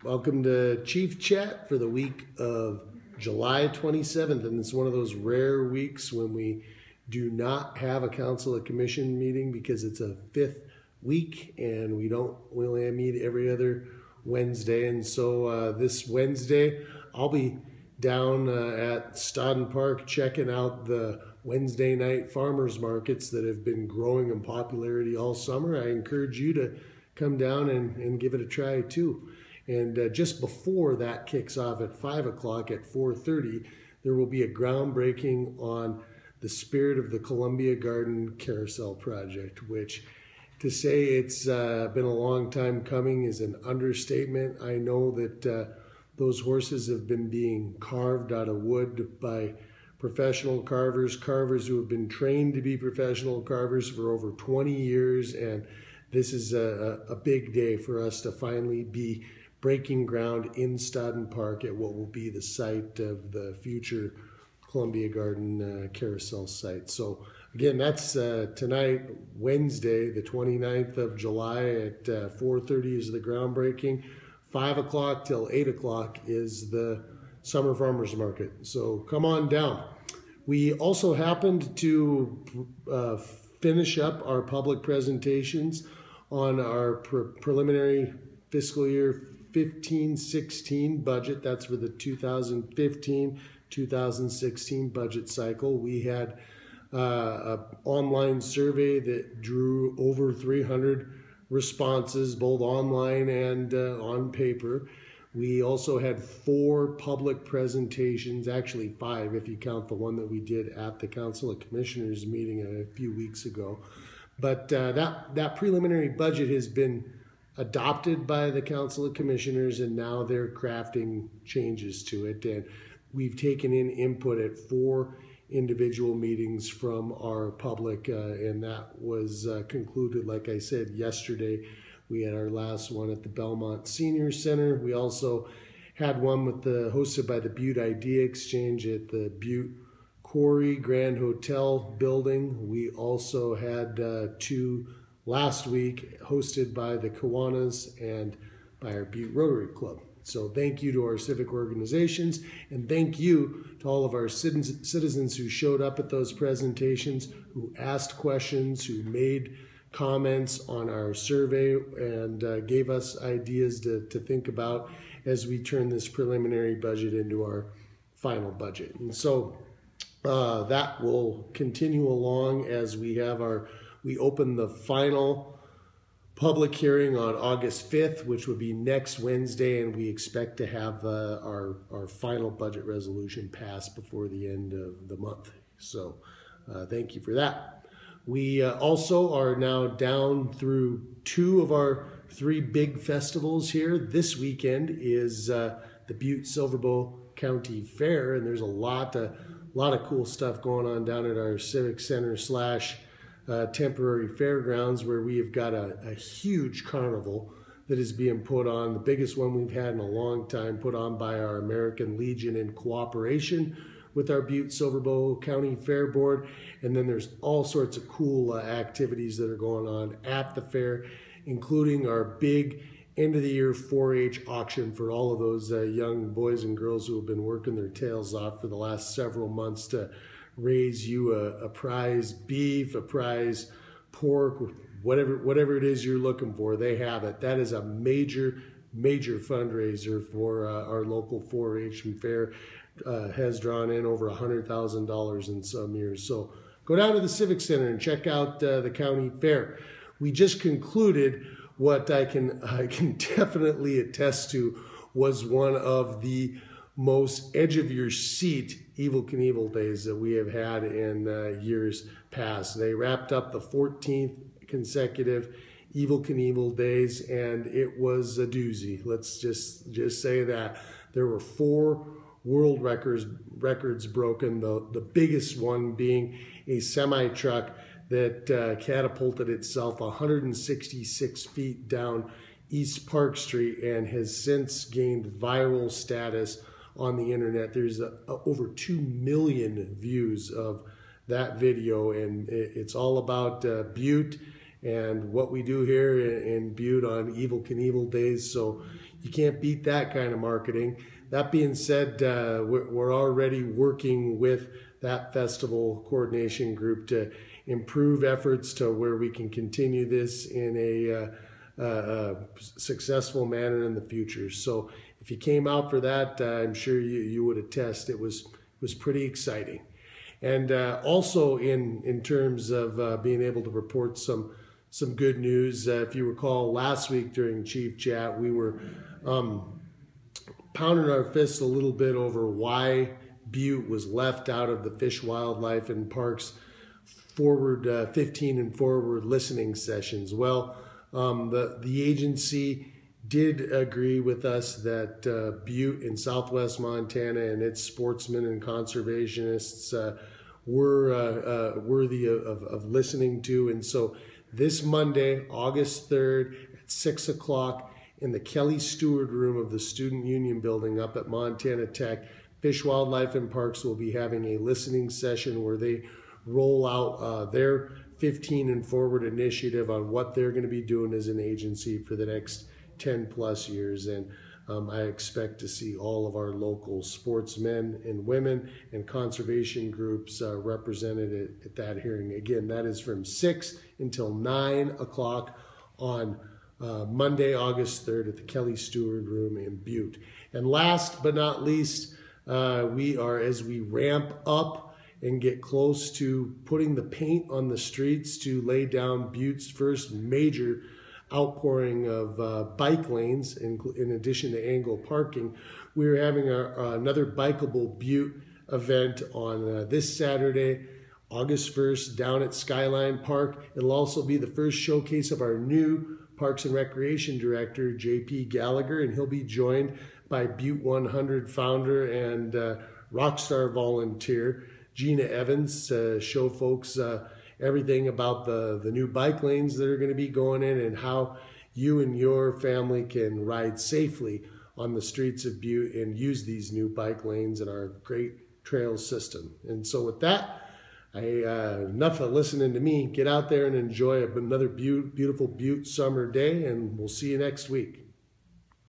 Welcome to Chief Chat for the week of July 27th, and it's one of those rare weeks when we do not have a Council of Commission meeting because it's a fifth week and we only meet every other Wednesday. And so this Wednesday I'll be down at Stodden Park checking out the Wednesday night farmers markets that have been growing in popularity all summer. I encourage you to come down and give it a try too. And just before that kicks off at 5 o'clock at 4:30, there will be a groundbreaking on the Spirit of the Columbia Garden Carousel project, which to say it's been a long time coming is an understatement. I know that those horses have been being carved out of wood by professional carvers who have been trained to be professional carvers for over 20 years. And this is a big day for us to finally be breaking ground in Stodden Park at what will be the site of the future Columbia Garden Carousel site. So again, that's tonight, Wednesday, the 29th of July at 4:30 is the groundbreaking. 5 o'clock till 8 o'clock is the Summer Farmers Market. So come on down. We also happened to finish up our public presentations on our preliminary fiscal year 15-16 budget. That's for the 2015-2016 budget cycle. We had an online survey that drew over 300 responses, both online and on paper. We also had 4 public presentations, actually 5 if you count the one that we did at the Council of Commissioners meeting a few weeks ago. But that preliminary budget has been adopted by the Council of Commissioners, and now they're crafting changes to it. And we've taken in input at 4 individual meetings from our public, and that was concluded, like I said, yesterday. We had our last one at the Belmont Senior Center. We also had one hosted by the Butte Idea Exchange at the Butte Quarry Grand Hotel building. We also had 2 last week hosted by the Kiwanis and by our Butte Rotary Club. So thank you to our civic organizations, and thank you to all of our citizens who showed up at those presentations, who asked questions, who made comments on our survey, and gave us ideas to think about as we turn this preliminary budget into our final budget. And so that will continue along as we open the final public hearing on August 5th, which would be next Wednesday, and we expect to have our final budget resolution passed before the end of the month. So thank you for that. We also are now down through 2 of our 3 big festivals here. This weekend is the Butte-Silver County Fair, and there's a lot of cool stuff going on down at our Civic Center / temporary fairgrounds, where we have got a huge carnival that is being put on, the biggest one we've had in a long time, put on by our American Legion in cooperation with our Butte-Silver County Fair Board. And then there's all sorts of cool activities that are going on at the fair, including our big end of the year 4-H auction for all of those young boys and girls who have been working their tails off for the last several months to raise you a prize beef, a prize pork, whatever it is you're looking for. They have it. That is a major fundraiser for our local 4-H fair. Has drawn in over $100,000 in some years. So go down to the Civic Center and check out the county fair. We just concluded what I can definitely attest to was one of the most edge of your seat Evel Knievel days that we have had in years past. They wrapped up the 14th consecutive Evel Knievel days, and it was a doozy. Let's just say that. There were 4 world records broken, the biggest one being a semi-truck that catapulted itself 166 feet down East Park Street and has since gained viral status on the internet. There's over 2 million views of that video, and it's all about Butte and what we do here in Butte on Evel Knievel days. So you can't beat that kind of marketing. That being said, we're already working with that festival coordination group to improve efforts to where we can continue this in a successful manner in the future. So if you came out for that, I'm sure you would attest it was pretty exciting. And also in terms of being able to report some good news, if you recall last week during Chief Chat, we were pounding our fists a little bit over why Butte was left out of the Fish, Wildlife, and Parks forward 15 and forward listening sessions. Well, the agency did agree with us that Butte in Southwest Montana and its sportsmen and conservationists were worthy of listening to. And so this Monday, August 3rd at 6 o'clock in the Kelly Stewart Room of the Student Union Building up at Montana Tech, Fish, Wildlife, and Parks will be having a listening session where they roll out their 15 and forward initiative on what they're going to be doing as an agency for the next 10 plus years. And I expect to see all of our local sportsmen and women and conservation groups represented at that hearing. Again, that is from 6 until 9 o'clock on Monday, August 3rd at the Kelly Stewart Room in Butte. And last but not least, we are, as we ramp up and get close to putting the paint on the streets to lay down Butte's first major outpouring of bike lanes in addition to angle parking, we're having another Bikeable Butte event on this Saturday, August 1st, down at Skyline Park. It'll also be the first showcase of our new Parks and Recreation Director, JP Gallagher, and he'll be joined by Butte 100 founder and rockstar volunteer Gina Evans to show folks everything about the new bike lanes that are going to be going in and how you and your family can ride safely on the streets of Butte and use these new bike lanes in our great trail system. And so with that, enough of listening to me. Get out there and enjoy another beautiful Butte summer day, and we'll see you next week.